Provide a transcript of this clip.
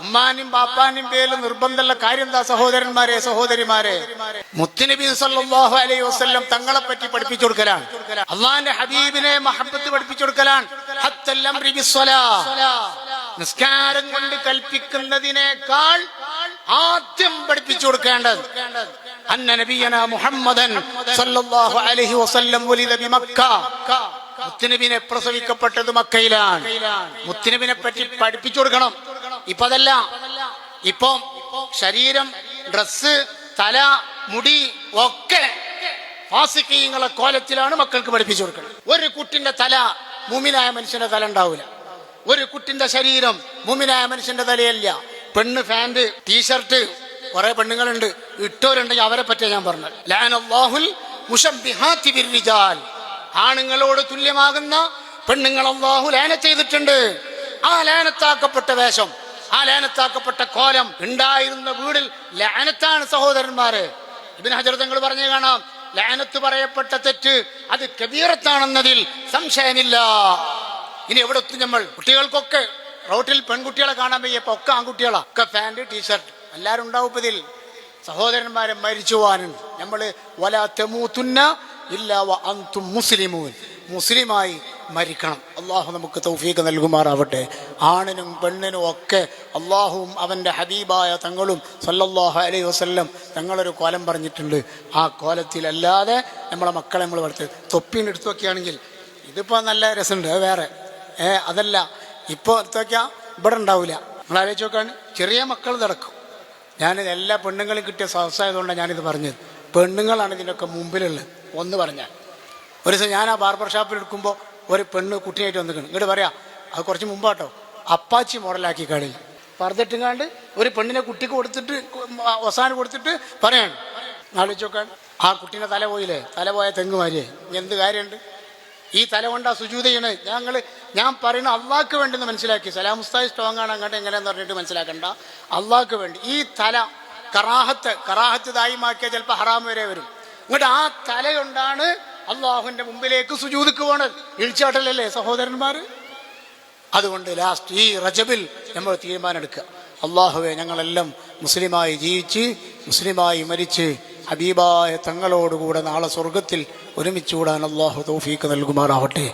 ഉമ്മാനും ബാപ്പാനും പേരിൽ നിർബന്ധമുള്ള കാര്യം എന്താ സഹോദരന്മാരെ സഹോദരിമാരെ? മുത്തുനബി സല്ലല്ലാഹു അലൈഹി വസല്ലം തങ്ങളെ പറ്റി പഠിപ്പിച്ചു കൊടുക്കലാണ്. അള്ളാഹിന്റെ ഹബീബിനെ മഹബ്ബത്ത് പഠിപ്പിച്ചു കൊടുക്കലാണ്. ഹത്തൽ അംരി ബിസ്സലാ, നിസ്കാരം കൊണ്ട് കൽപ്പിക്കുന്നതിനേക്കാൾ ആദ്യം പഠിപ്പിച്ചു കൊടുക്കേണ്ടത് അന്ന നബിയന മുഹമ്മദൻ സല്ലല്ലാഹു അലൈഹി വസല്ലം വലിദ ബിമക്ക. മുത്തുനബിനെ പ്രസവിക്കപ്പെട്ടത് മക്കയിലാണ്. മുത്തുനബിനെ പറ്റി പഠിപ്പിച്ചു കൊടുക്കണം. ഇപ്പൊ അതല്ല, ഇപ്പൊ ശരീരം, ഡ്രസ്സ്, തല, മുടി ഒക്കെ ഫാസിഖീങ്ങളെ കോലത്തിലാണ് മക്കൾക്ക് പഠിപ്പിച്ചു കൊടുക്കുന്നത്. ഒരു കുട്ടിന്റെ തല മുഅ്മിനായ മനുഷ്യന്റെ തല ഉണ്ടാവില്ല. ഒരു കുട്ടിന്റെ ശരീരം മുഅ്മിനായ മനുഷ്യന്റെ തലയല്ല. പെണ്ണ് പാന്റ്, ടീഷർട്ട്, കുറെ പെണ്ണുങ്ങളുണ്ട്, ഇട്ടവരുണ്ടെങ്കിൽ അവരെ പറ്റിയ ഞാൻ പറഞ്ഞത്. ലഅനല്ലാഹുൽ മുശബ്ബിഹാത്തി ബിർരിജാൽ, ആണുങ്ങളോട് തുല്യമാകുന്ന പെണ്ണുങ്ങൾ അല്ലാഹു ലാനത്ത് ചെയ്തിട്ടുണ്ട്. ആ ലാനത്താക്കപ്പെട്ട വേഷം, ആ ലാനത്താക്കപ്പെട്ട കോലം ഉണ്ടായിരുന്ന വീടിൽ ലാനത്താണ് സഹോദരന്മാരെ. ഇബ്നു ഹജർ തങ്ങൾ പറഞ്ഞു കാണാം, ലാനത്ത് പറയപ്പെട്ട തെറ്റ് അത് കബീറത്താണെന്നതിൽ സംശയമില്ല. ഇനി എവിടെത്തും നമ്മൾ? കുട്ടികൾക്കൊക്കെ റോട്ടിൽ പെൺകുട്ടികളെ കാണാൻ വയ്യപ്പോ ഒക്കെ ആൺകുട്ടികളാ, ഒക്കെ പാന്റ്, ടീഷർട്ട്, എല്ലാരും ഉണ്ടാവും. ഇപ്പൊ ഇതിൽ സഹോദരന്മാരെ മരിച്ചു പോകാനുണ്ട്. നമ്മള് വലാ തമൂതുന്ന ഇല്ലാ വഅൻതും മുസ്ലിമൂൻ, മുസ്ലിമായി മരിക്കണം. അള്ളാഹു നമുക്ക് തൗഫീഖ് നൽകുമാറാവട്ടെ. ആണിനും പെണ്ണിനും ഒക്കെ അള്ളാഹുവും അവൻ്റെ ഹബീബായ തങ്ങളും സല്ലല്ലാഹു അലൈഹി വസല്ലം തങ്ങളൊരു കോലം പറഞ്ഞിട്ടുണ്ട്. ആ കോലത്തിലല്ലാതെ നമ്മളെ മക്കളെ നമ്മൾ വളർത്തി തൊപ്പീന് എടുത്തു നോക്കിയാണെങ്കിൽ ഇതിപ്പോൾ നല്ല രസമുണ്ട്, അത് വേറെ. അതല്ല, ഇപ്പോൾ എടുത്തു നോക്കിയാൽ ഇവിടെ ഉണ്ടാവില്ല. നിങ്ങൾ ആലോചിച്ച് നോക്കാണ്, ചെറിയ മക്കൾ നടക്കും. ഞാനിത് എല്ലാ പെണ്ണുങ്ങളും കിട്ടിയ സദസ്സായതുകൊണ്ടാണ് ഞാനിത് പറഞ്ഞത്. പെണ്ണുങ്ങളാണ് ഇതിൻ്റെയൊക്കെ മുമ്പിലുള്ളത്. ഒന്ന് പറഞ്ഞാൽ ഒരു ദിവസം ഞാൻ ആ ബാർബർ ഷാപ്പിൽ എടുക്കുമ്പോൾ ഒരു പെണ്ണ് കുട്ടിയായിട്ട് വന്നിക്കണം. ഇങ്ങോട്ട് പറയാം, അത് കുറച്ച് മുമ്പാട്ടോ, അപ്പാച്ചി മോഡലാക്കി കളിയിൽ പറഞ്ഞിട്ടുങ്ങാണ്ട് ഒരു പെണ്ണിനെ കുട്ടിക്ക് കൊടുത്തിട്ട് അവസാനം കൊടുത്തിട്ട് പറയാണ്. ആലോചിച്ച് നോക്കാൻ, ആ കുട്ടീനെ തല പോയില്ലേ, തല പോയ തെങ്ങ് മാരിയേ, എന്ത് കാര്യമുണ്ട്? ഈ തല കൊണ്ടാ സുജൂദ് ചെയ്യണേ. ഞാൻ പറയുന്ന അള്ളാഹ്ക്ക് വേണ്ടി മനസ്സിലാക്കി. സലാം ഉസ്താദ് സ്ട്രോങ് ആണ്, അങ്ങോട്ട് എങ്ങനെയാന്ന് പറഞ്ഞിട്ട് മനസ്സിലാക്കണ്ട. അള്ളാഹ്ക്ക് വേണ്ടി ഈ തല കറാഹത്ത് ദായിമാക്കിയാൽ ചിലപ്പോൾ ഹറാം വരെ വരും. ഇങ്ങോട്ട് ആ തല കൊണ്ടാണ് അള്ളാഹുവിന്റെ മുമ്പിലേക്ക് സുജൂദക്ക് പോണത്. ഇഴിച്ചാട്ടലല്ലേ സഹോദരന്മാർ? അതുകൊണ്ട് ലാസ്റ്റ് ഈ റജബിൽ നമ്മൾ തീരുമാനം എടുക്കുക, അള്ളാഹുവെ ഞങ്ങളെല്ലാം മുസ്ലിമായി ജീവിച്ച് മുസ്ലിമായി മരിച്ച് ഹബീബായ തങ്ങളോടുകൂടെ നാളെ സ്വർഗത്തിൽ ഒരുമിച്ചുകൂടാൻ അള്ളാഹു തൗഫീഖ് നൽകുമാറാവട്ടെ.